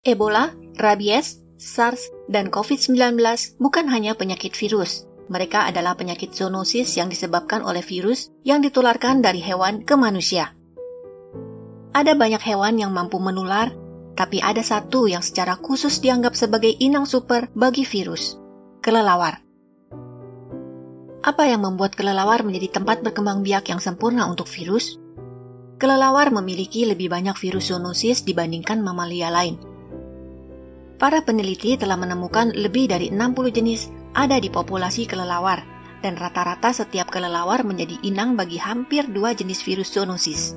Ebola, rabies, SARS, dan COVID-19 bukan hanya penyakit virus. Mereka adalah penyakit zoonosis yang disebabkan oleh virus yang ditularkan dari hewan ke manusia. Ada banyak hewan yang mampu menular, tapi ada satu yang secara khusus dianggap sebagai inang super bagi virus, kelelawar. Apa yang membuat kelelawar menjadi tempat berkembang biak yang sempurna untuk virus? Kelelawar memiliki lebih banyak virus zoonosis dibandingkan mamalia lain. Para peneliti telah menemukan lebih dari 60 jenis ada di populasi kelelawar, dan rata-rata setiap kelelawar menjadi inang bagi hampir 2 jenis virus zoonosis.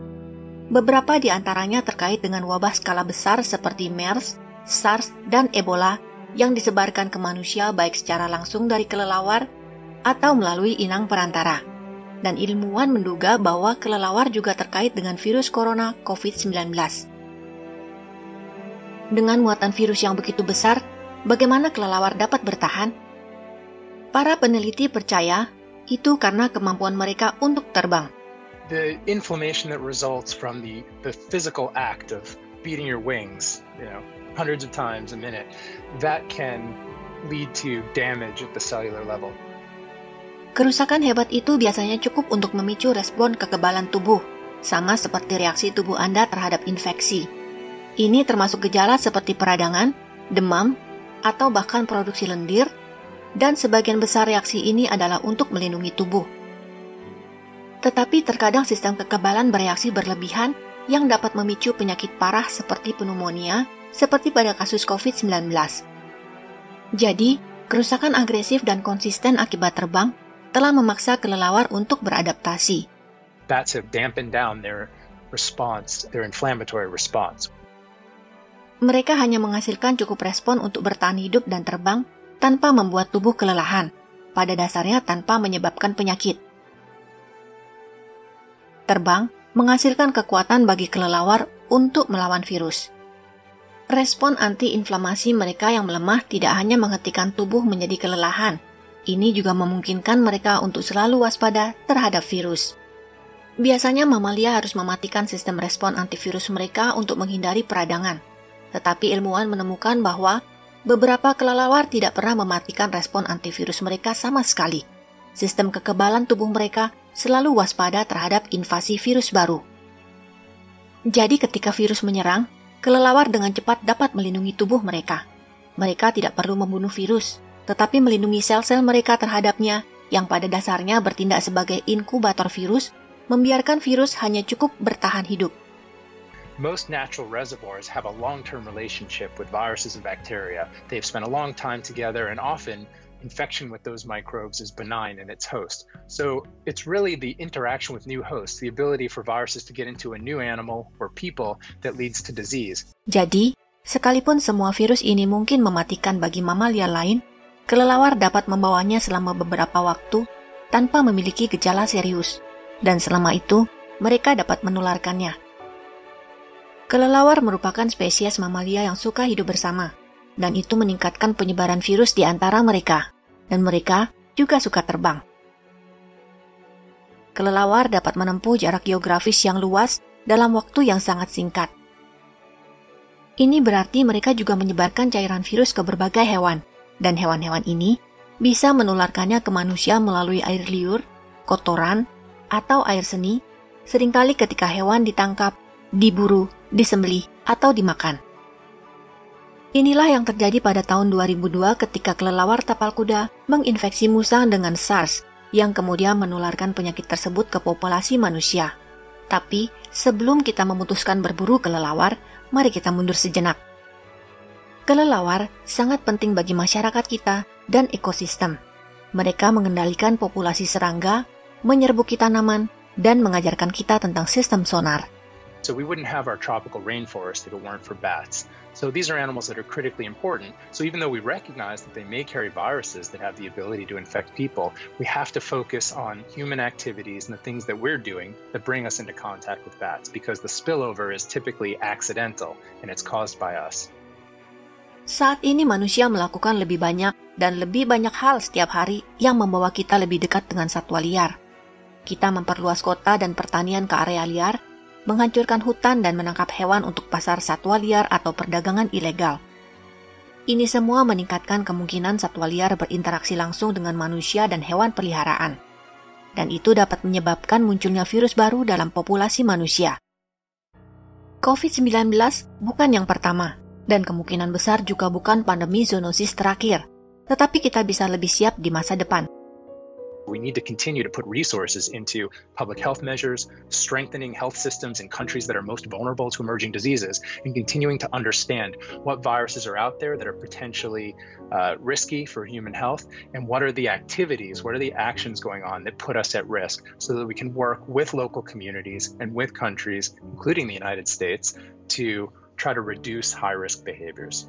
Beberapa di antaranya terkait dengan wabah skala besar seperti MERS, SARS, dan Ebola yang disebarkan ke manusia baik secara langsung dari kelelawar atau melalui inang perantara. Dan ilmuwan menduga bahwa kelelawar juga terkait dengan virus corona COVID-19. Dengan muatan virus yang begitu besar, bagaimana kelelawar dapat bertahan? Para peneliti percaya itu karena kemampuan mereka untuk terbang. The inflammation that results from the physical act of beating your wings, hundreds of times a minute, that can lead to damage at the cellular level. Kerusakan hebat itu biasanya cukup untuk memicu respon kekebalan tubuh, sama seperti reaksi tubuh Anda terhadap infeksi. Ini termasuk gejala seperti peradangan, demam, atau bahkan produksi lendir, dan sebagian besar reaksi ini adalah untuk melindungi tubuh. Tetapi terkadang sistem kekebalan bereaksi berlebihan yang dapat memicu penyakit parah seperti pneumonia, seperti pada kasus COVID-19. Jadi, kerusakan agresif dan konsisten akibat terbang telah memaksa kelelawar untuk beradaptasi. Bats have dampened down their response, their inflammatory response. Mereka hanya menghasilkan cukup respon untuk bertahan hidup dan terbang tanpa membuat tubuh kelelahan, pada dasarnya tanpa menyebabkan penyakit. Terbang menghasilkan kekuatan bagi kelelawar untuk melawan virus. Respon anti-inflamasi mereka yang melemah tidak hanya menghentikan tubuh menjadi kelelahan, ini juga memungkinkan mereka untuk selalu waspada terhadap virus. Biasanya mamalia harus mematikan sistem respon antivirus mereka untuk menghindari peradangan. Tetapi ilmuwan menemukan bahwa beberapa kelelawar tidak pernah mematikan respon antivirus mereka sama sekali. Sistem kekebalan tubuh mereka selalu waspada terhadap invasi virus baru. Jadi ketika virus menyerang, kelelawar dengan cepat dapat melindungi tubuh mereka. Mereka tidak perlu membunuh virus, tetapi melindungi sel-sel mereka terhadapnya yang pada dasarnya bertindak sebagai inkubator virus, membiarkan virus hanya cukup bertahan hidup. Most natural reservoirs have a long-term relationship with viruses and bacteria. They've spent a long time together, and often infection with those microbes is benign in its host. So it's really the interaction with new hosts, the ability for viruses to get into a new animal or people that leads to disease. Jadi, sekalipun semua virus ini mungkin mematikan bagi mamalia lain, kelelawar dapat membawanya selama beberapa waktu tanpa memiliki gejala serius, dan selama itu mereka dapat menularkannya. Kelelawar merupakan spesies mamalia yang suka hidup bersama, dan itu meningkatkan penyebaran virus di antara mereka, dan mereka juga suka terbang. Kelelawar dapat menempuh jarak geografis yang luas dalam waktu yang sangat singkat. Ini berarti mereka juga menyebarkan cairan virus ke berbagai hewan, dan hewan-hewan ini bisa menularkannya ke manusia melalui air liur, kotoran, atau air seni, seringkali ketika hewan ditangkap, diburu, disembelih, atau dimakan. Inilah yang terjadi pada tahun 2002 ketika kelelawar tapal kuda menginfeksi musang dengan SARS, yang kemudian menularkan penyakit tersebut ke populasi manusia. Tapi, sebelum kita memutuskan berburu kelelawar, mari kita mundur sejenak. Kelelawar sangat penting bagi masyarakat kita dan ekosistem. Mereka mengendalikan populasi serangga, menyerbuki tanaman, dan mengajarkan kita tentang sistem sonar. So we wouldn't have our tropical rainforest if it weren't for bats. So these are animals that are critically important. So even though we recognize that they may carry viruses that have the ability to infect people, we have to focus on human activities and the things that we're doing that bring us into contact with bats, because the spillover is typically accidental and it's caused by us. Saat ini manusia melakukan lebih banyak dan lebih banyak hal setiap hari yang membawa kita lebih dekat dengan satwa liar. Kita memperluas kota dan pertanian ke area liar, menghancurkan hutan dan menangkap hewan untuk pasar satwa liar atau perdagangan ilegal. Ini semua meningkatkan kemungkinan satwa liar berinteraksi langsung dengan manusia dan hewan peliharaan. Dan itu dapat menyebabkan munculnya virus baru dalam populasi manusia. COVID-19 bukan yang pertama, dan kemungkinan besar juga bukan pandemi zoonosis terakhir, tetapi kita bisa lebih siap di masa depan. We need to continue to put resources into public health measures, strengthening health systems in countries that are most vulnerable to emerging diseases, and continuing to understand what viruses are out there that are potentially risky for human health, and what are the activities, what are the actions going on that put us at risk, so that we can work with local communities and with countries, including the United States, to try to reduce high-risk behaviors.